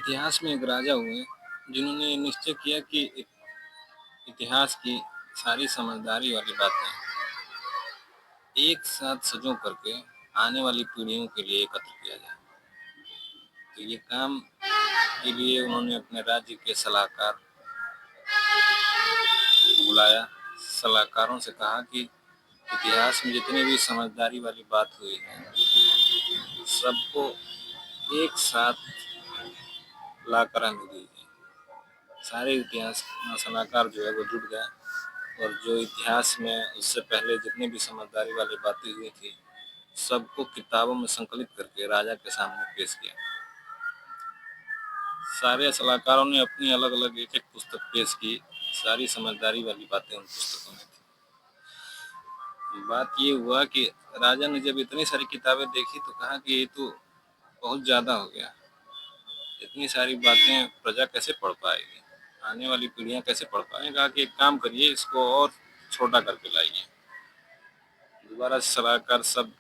इतिहास में एक राजा हुए जिन्होंने निश्चय किया कि इतिहास की सारी समझदारी वाली बातें एक साथ सजो करके आने वाली पीढ़ियों के लिए एकत्र किया जाए। तो ये काम के लिए उन्होंने अपने राज्य के सलाहकार को बुलाया। सलाहकारों से कहा कि इतिहास में जितनी भी समझदारी वाली बात हुई है सबको एक साथ लाकर हमें दीजिए। सारे इतिहास सलाहकार जो है वो जुट गए और जो इतिहास में उससे पहले जितनी भी समझदारी वाली बातें हुई थी सबको किताबों में संकलित करके राजा के सामने पेश किया। सारे सलाहकारों ने अपनी अलग अलग एक एक पुस्तक पेश की। सारी समझदारी वाली बातें उन पुस्तकों में थी। बात ये हुआ कि राजा ने जब इतनी सारी किताबें देखी तो कहा कि ये तो बहुत ज़्यादा हो गया, इतनी सारी बातें प्रजा कैसे पढ़ पाएगी, आने वाली पीढ़ियां कैसे पढ़ पाएंगी। कहा कि एक काम करिए, इसको और छोटा करके लाइए। दोबारा सलाहकार सब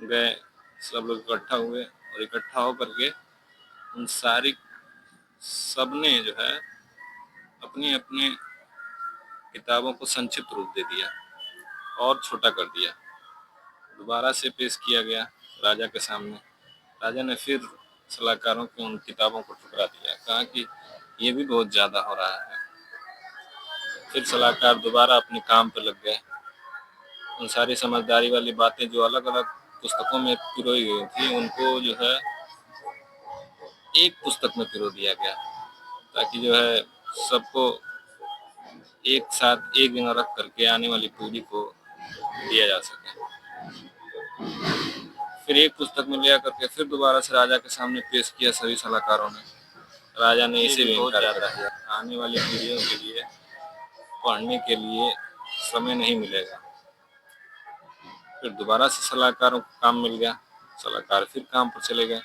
गए, सब लोग इकट्ठा हुए और इकट्ठा होकर के उन सारी सबने जो है अपनी अपनी किताबों को संक्षिप्त रूप दे दिया और छोटा कर दिया। दोबारा से पेश किया गया राजा के सामने। राजा ने फिर सलाहकारों की उन किताबों को ठुकरा दिया, कहा कि ये भी बहुत ज़्यादा हो रहा है। फिर सलाहकार दोबारा अपने काम पर लग गए। उन सारी समझदारी वाली बातें जो अलग अलग पुस्तकों में पिरोई गई थी उनको जो है एक पुस्तक में पिरो दिया गया, ताकि जो है सबको एक साथ एक जगह रख करके आने वाली पीढ़ी को दिया जा सके। फिर एक पुस्तक में लिया करके फिर दोबारा से राजा के सामने पेश किया सभी सलाहकारों ने। राजा ने इसे भी इनकार कर दिया, आने वाली पीढ़ियों के लिए पढ़ने के लिए समय नहीं मिलेगा। फिर दोबारा से सलाहकारों को काम मिल गया, सलाहकार फिर काम पर चले गए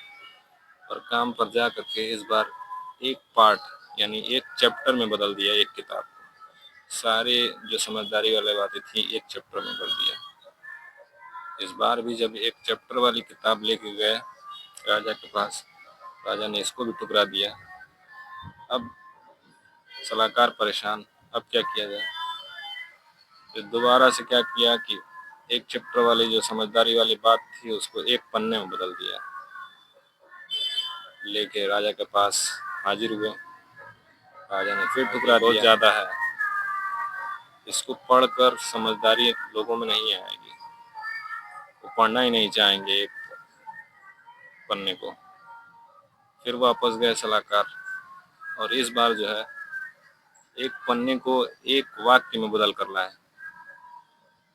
और काम पर जा करके इस बार एक पार्ट यानी एक चैप्टर में बदल दिया एक किताब को। सारे जो समझदारी वाली बातें थी एक चैप्टर में बदल दिया। इस बार भी जब एक चैप्टर वाली किताब लेके गए राजा के पास, राजा ने इसको भी ठुकरा दिया। अब सलाहकार परेशान, अब क्या किया जाए। फिर दोबारा से क्या किया कि एक चैप्टर वाली जो समझदारी वाली बात थी उसको एक पन्ने में बदल दिया। लेके राजा के पास हाजिर हुए। राजा ने फिर ठुकरा दिया, बहुत ज़्यादा है, इसको पढ़कर समझदारी लोगों में नहीं आएगी, वो पढ़ना ही नहीं चाहेंगे एक पन्ने को। फिर वापस गए सलाहकार और इस बार जो है एक पन्ने को एक वाक्य में बदल कर लाए।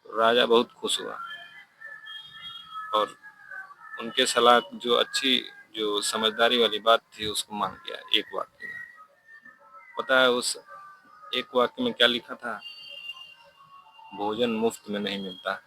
राजा बहुत खुश हुआ और उनके सलाह जो अच्छी जो समझदारी वाली बात थी उसको मान गया एक वाक्य में। पता है उस एक वाक्य में क्या लिखा था? भोजन मुफ्त में नहीं मिलता।